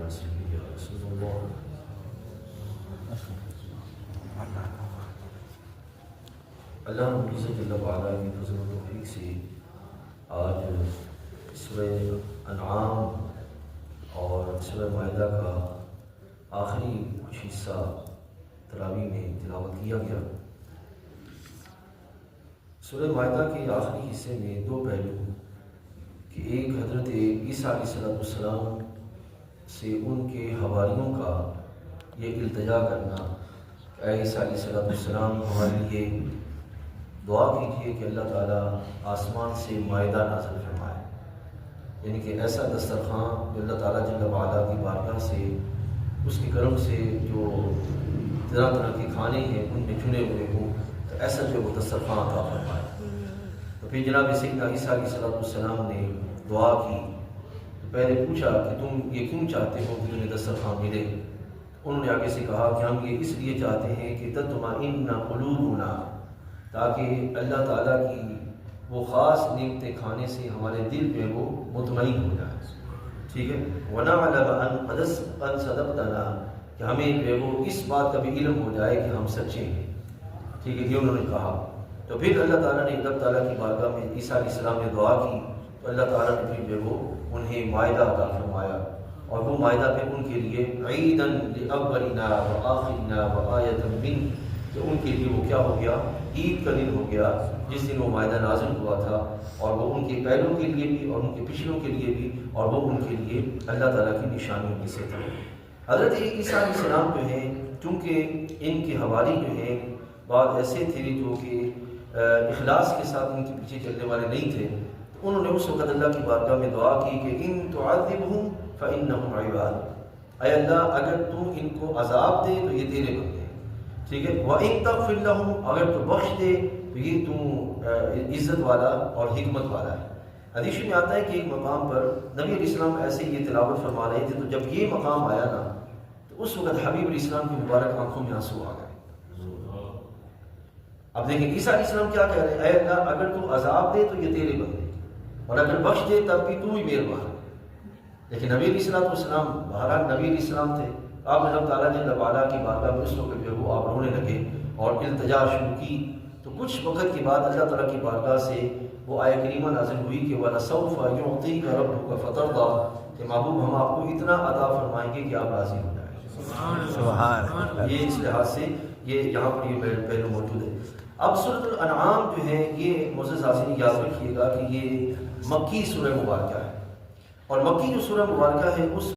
یا رسول اللہ۔ اللہ رب العزت جل وعلا کی فضل و توفیق سے آج سورہ انعام اور سورہ مائدہ کا آخری کچھ حصہ تراویح میں تلاوت کیا گیا۔ سورہ مائدہ کے آخری حصے میں دو پہلو کہ ایک حضرت عیسیٰ علیہ السلام سے ان کے حواریوں کا یہ التجا کرنا کہ اے عیسیٰ علیہ السلام ہمارے لیے دعا کیجیے کہ اللہ تعالیٰ آسمان سے مائدہ نازل فرمائے، یعنی کہ ایسا دسترخوان جو اللہ تعالیٰ جل وعلا کی بارگاہ سے اس کے کرم سے جو طرح طرح کے کھانے ہیں ان میں چنے ہوئے ہوں، تو ایسا جو وہ دسترخوان عطا فرمائے۔ تو پھر جناب سیدنا عیسیٰ علیہ السلام نے دعا کی، تو پہلے پوچھا کہ تم یہ کیوں چاہتے ہو کہ تمہیں دسترخوان ملے؟ انہوں نے آگے سے کہا کہ ہم یہ اس لیے چاہتے ہیں کہ تطمئن قلوبنا، تاکہ اللہ تعالیٰ کی وہ خاص نعمتیں کھانے سے ہمارے دل میں وہ مطمئن ہو جائے، ٹھیک ہے۔ وَنَعْلَمَ أَنْ قَدْ صَدَقْتَنَا، کہ ہمیں جو ہے وہ اس بات کا بھی علم ہو جائے کہ ہم سچے ہیں، ٹھیک ہے، یہ انہوں نے کہا۔ تو پھر اللہ تعالیٰ نے اللہ تعالیٰ کی بارگاہ میں عیسیٰ علیہ السلام نے دعا کی، تو اللہ تعالیٰ نے پھر جو ہے وہ انہیں مائدہ عطا فرمایا، اور وہ مائدہ پھر ان کے لیے عیداً لأولنا وآخرنا وآیۃ من، کہ ان کے لیے وہ کیا ہو گیا، عید کا دن ہو گیا جس دن وہ مائدہ نازل ہوا تھا، اور وہ ان کے پہلوں کے لیے بھی اور ان کے پچھلوں کے لیے بھی، اور وہ ان کے لیے اللہ تعالیٰ کی نشانیوں میں سے تھا۔ حضرت عیسیٰ علیہ السلام جو ہیں، چونکہ ان کے حواری جو ہیں بعض ایسے تھے جو کہ اخلاص کے ساتھ ان کے پیچھے چلنے والے نہیں تھے، تو انہوں نے اس وقت اللہ کی بارگاہ میں دعا کی کہ ان تعذبہم فإنہم عباد، اے اللہ اگر تو ان کو عذاب دے تو یہ تیرے بندے ہیں، ٹھیک ہے، وَإِن تَغْفِرْ لَهُمْ، اگر تو بخش دے تو یہ تو عزت والا اور حکمت والا ہے۔ حدیث میں آتا ہے کہ ایک مقام پر نبی علیہ السلام ایسے یہ تلاوت فرما رہے تھے، تو جب یہ مقام آیا نا تو اس وقت حبیب علیہ السلام کی مبارک آنکھوں میں آنسو آ گئے۔ اب دیکھیں عیسیٰ علیہ السلام کیا کہہ رہے ہیں، اے اللہ اگر تو عذاب دے تو یہ تیرے بندے، اور اگر بخش دے تب بھی تو ہی مہربان ہے۔ لیکن نبی علیہ السلام بہرحال نبی علیہ السلام تھے، آپ نے اللہ تعالیٰ جل وعلا کی بارگاہ میں اس وقت جو وہ آپ رونے لگے اور التجا شروع کی، تو کچھ وقت کے بعد اللہ تعالیٰ کی بارگاہ سے وہ آیت کریمہ نازل ہوئی کہ وَلَسَوْفَ يُعْطِيكَ رَبُّكَ فَتَرْضَىٰ، کہ محبوب ہم آپ کو اتنا عطا فرمائیں گے کہ آپ راضی ہو جائیں۔ سبحان اللہ۔ یہ اس لحاظ سے یہ یہاں پر یہ پہلو موجود ہے۔ اب سورۃ الانعام جو ہے یہ معزز حاضرین یاد رکھیے گا کہ یہ مکی سورہ مبارکہ ہے، اور مکی جو سورہ مبارکہ ہے اس